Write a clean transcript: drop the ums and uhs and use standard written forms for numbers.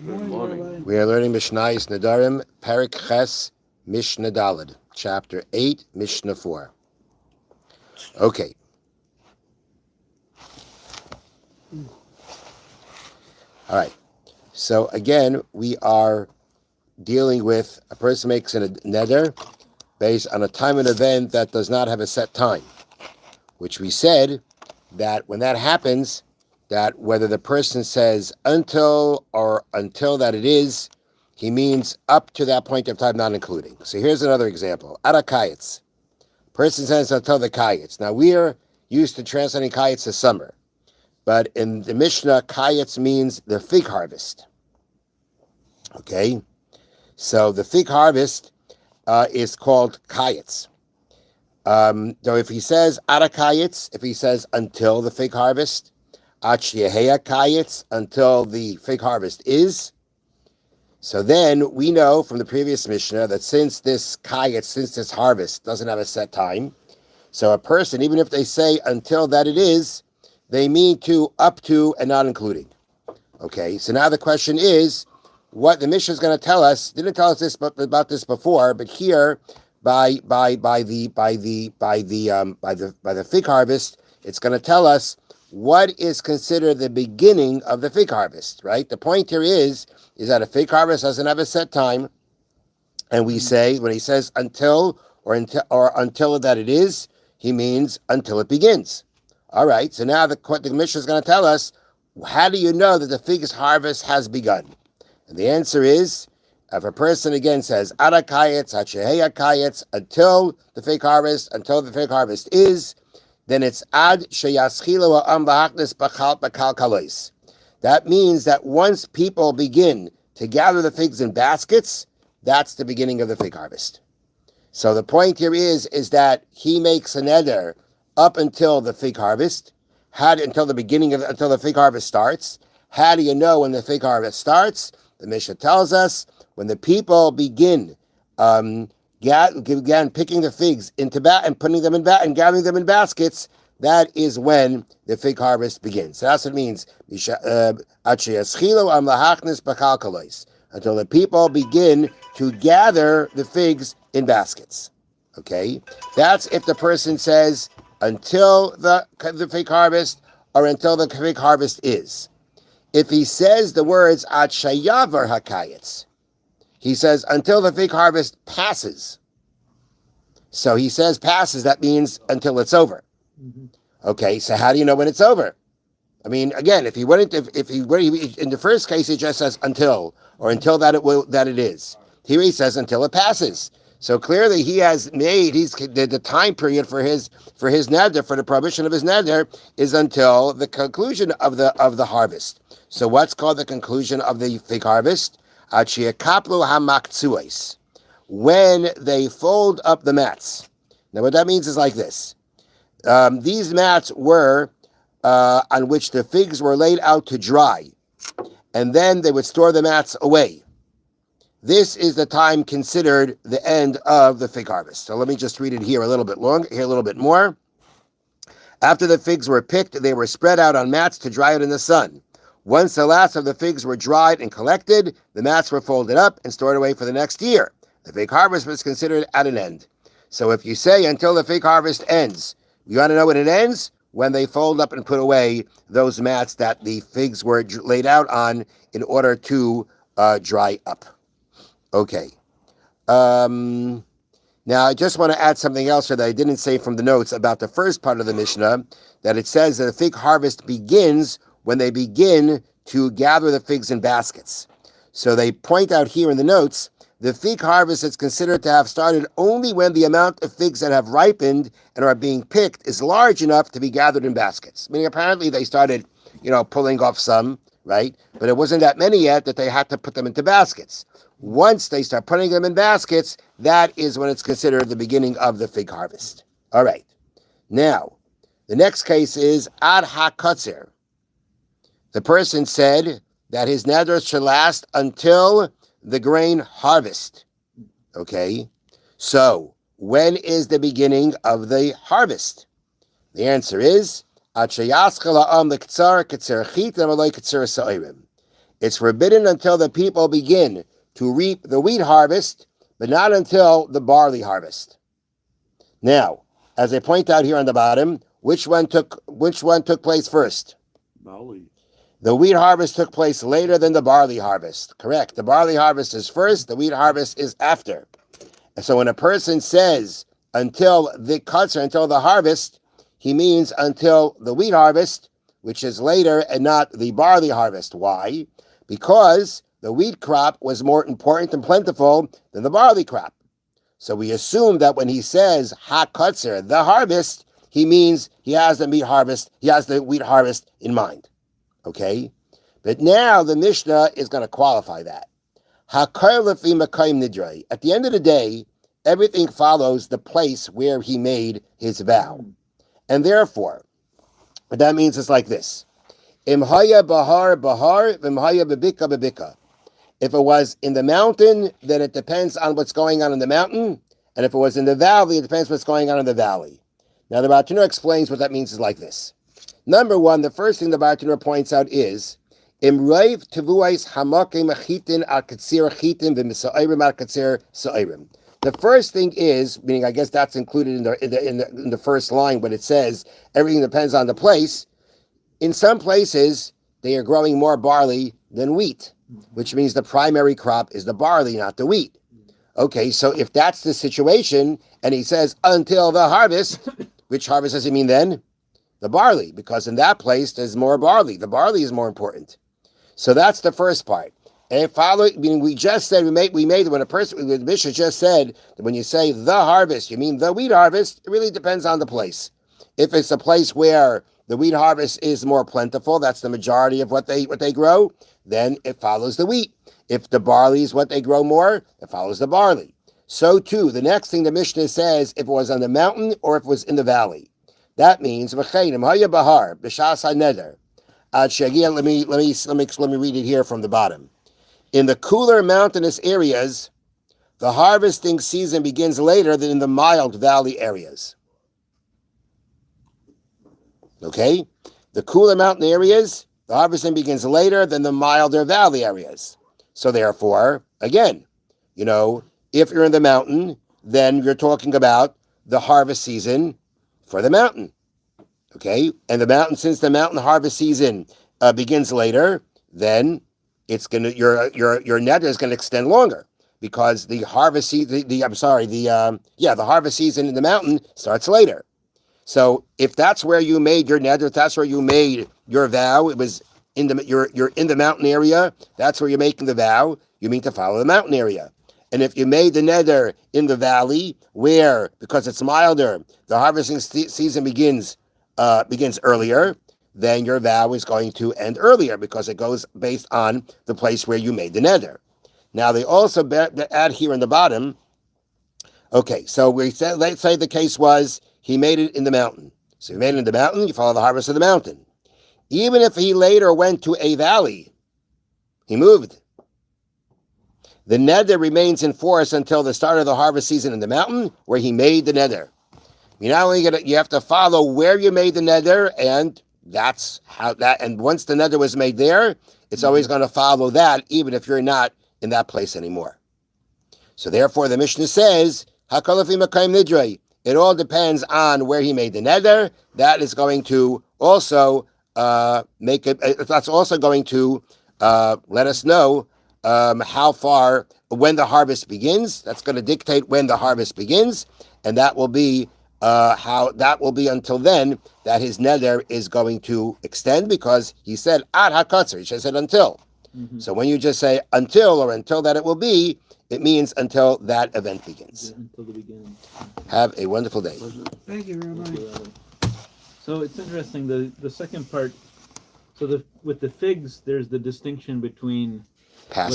Good morning. We are learning Mishna Nedarim, Parak Ches, Mishna Daled, Chapter 8, Mishna 4. Okay. All right. So again, we are dealing with a person makes a neder based on a time and event that does not have a set time, which we said that when that happens, that whether the person says until or until that it is, he means up to that point of time, not including. So here's another example. Arakayitz. Person says until the kayitz. Now we are used to translating kayitz as summer, but in the Mishnah, kayitz means the fig harvest. Okay? So the fig harvest is called kayitz. So if he says arakayitz, if he says until the fig harvest, achyeheya kayitz, until the fig harvest is, so then we know from the previous Mishnah that since this kayitz, since this harvest doesn't have a set time, so a person, even if they say until that it is, they mean to up to and not including. Okay, so now the question is, what the Mishnah is going to tell us, didn't tell us this about this before, but here by the fig harvest, it's going to tell us what is considered the beginning of the fig harvest, right? The point here is that a fig harvest doesn't have a set time, and we say when he says until or until that it is, he means until it begins. All right. So now the Mishnah is going to tell us, how do you know that the fig harvest has begun? And the answer is, if a person again says arakayetz, hacheheya kayetz, until the fig harvest is, then it's ad sheyaschilu ha'am b'haknes b'chal kalois. That means that once people begin to gather the figs in baskets, that's the beginning of the fig harvest. So the point here is that he makes a neder up until the fig harvest, until the fig harvest starts. How do you know when the fig harvest starts? The Mishnah tells us when the people began picking the figs and putting them in and gathering them in baskets. That is when the fig harvest begins. So that's what it means. Until the people begin to gather the figs in baskets. Okay? That's if the person says until the fig harvest or until the fig harvest is. If he says the words ad shayavar hakayetz, he says until the fig harvest passes. So he says passes, that means until it's over. Okay, so how do you know when it's over? I mean, again, if he in the first case, he just says until, or until that it is. Here he says until it passes. So clearly he has made, the time period for his neder, for the prohibition of his neder, is until the conclusion of the harvest. So what's called the conclusion of the fig harvest? Achiakaplu hamakzues. When they fold up the mats. Now what that means is like this. These mats were on which the figs were laid out to dry, and then they would store the mats away. This is the time considered the end of the fig harvest. So let me just read it here a little bit more. After the figs were picked, they were spread out on mats to dry out in the sun. Once the last of the figs were dried and collected, the mats were folded up and stored away for the next year. The fig harvest was considered at an end. So if you say until the fig harvest ends, you want to know when it ends? When they fold up and put away those mats that the figs were laid out on in order to dry up. Okay. Now, I just want to add something else here that I didn't say from the notes about the first part of the Mishnah, that it says that the fig harvest begins when they begin to gather the figs in baskets. So they point out here in the notes, the fig harvest is considered to have started only when the amount of figs that have ripened and are being picked is large enough to be gathered in baskets. Meaning apparently they started, pulling off some, right? But it wasn't that many yet that they had to put them into baskets. Once they start putting them in baskets, that is when it's considered the beginning of the fig harvest. All right. Now, the next case is ad hakotzer. The person said that his neder should last until the grain harvest. Okay. So, when is the beginning of the harvest? The answer is It's forbidden until the people begin to reap the wheat harvest, but not until the barley harvest. Now, as I point out here on the bottom, which one took place first? Barley. The wheat harvest took place later than the barley harvest. Correct. The barley harvest is first, the wheat harvest is after. And so when a person says until the kutzer, until the harvest, he means until the wheat harvest, which is later and not the barley harvest. Why? Because the wheat crop was more important and plentiful than the barley crop. So we assume that when he says ha-kutzer, the harvest, he means he has the wheat harvest in mind. Okay? But now the Mishnah is going to qualify that. Hakar lefi makayim nidrei. At the end of the day, everything follows the place where he made his vow. And therefore, what that means is like this. Imhaya bahar bahar, vimhaya bebika bebika. If it was in the mountain, then it depends on what's going on in the mountain. And if it was in the valley, it depends what's going on in the valley. Now the Bartenura explains what that means is like this. Number one, the first thing the Bartenura points out is Imrayv tevuais hamakim achitin al katsir achitin v'misa'ayrim al katsir sa'ayrim. The first thing is, meaning I guess that's included in the first line when it says everything depends on the place. In some places, they are growing more barley than wheat, which means the primary crop is the barley, not the wheat. Okay, so if that's the situation, and he says until the harvest, which harvest does he mean then? The barley, because in that place there's more barley. The barley is more important. So that's the first part. And meaning we just said we made when the Mishnah just said that when you say the harvest, you mean the wheat harvest. It really depends on the place. If it's a place where the wheat harvest is more plentiful, that's the majority of what they grow, then it follows the wheat. If the barley is what they grow more, it follows the barley. So too, the next thing the Mishnah says, if it was on the mountain or if it was in the valley. That means v'cheinim haya bahar b'shas haneder ad shegia. Let me read it here from the bottom. In the cooler mountainous areas, the harvesting season begins later than in the mild valley areas. Okay? The cooler mountain areas, the harvesting begins later than the milder valley areas. So therefore, again, if you're in the mountain, then you're talking about the harvest season for the mountain. Okay? And since the mountain harvest season begins later, then it's gonna your neder is gonna extend longer because the harvest season the harvest season in the mountain starts later. So if that's where you made your neder, if that's where you made your vow, it was you're in the mountain area, that's where you're making the vow, you mean to follow the mountain area. And if you made the neder in the valley, where because it's milder, the harvesting season begins earlier, then your vow is going to end earlier because it goes based on the place where you made the neder. Now they also add here in the bottom. Okay, so we said, let's say the case was he made it in the mountain. So he made it in the mountain, you follow the harvest of the mountain. Even if he later went to a valley, he moved. The neder remains in force until the start of the harvest season in the mountain where he made the neder. You have to follow where you made the neder, and that's how that. And once the neder was made there, it's always going to follow that, even if you're not in that place anymore. So therefore, the Mishnah says, "Hakol lefi makayim nidrei." It all depends on where he made the neder. That is going to also make it. That's also going to let us know how far when the harvest begins. That's going to dictate when the harvest begins, and that will be. Until then that his neder is going to extend because he said ad hakatzer. He just said until. Mm-hmm. So when you just say until or until that it will be, it means until that event begins. Yeah, until the beginning. Have a wonderful day. Thank you, Rabbi. So it's interesting the second part. So with the figs, there's the distinction between Past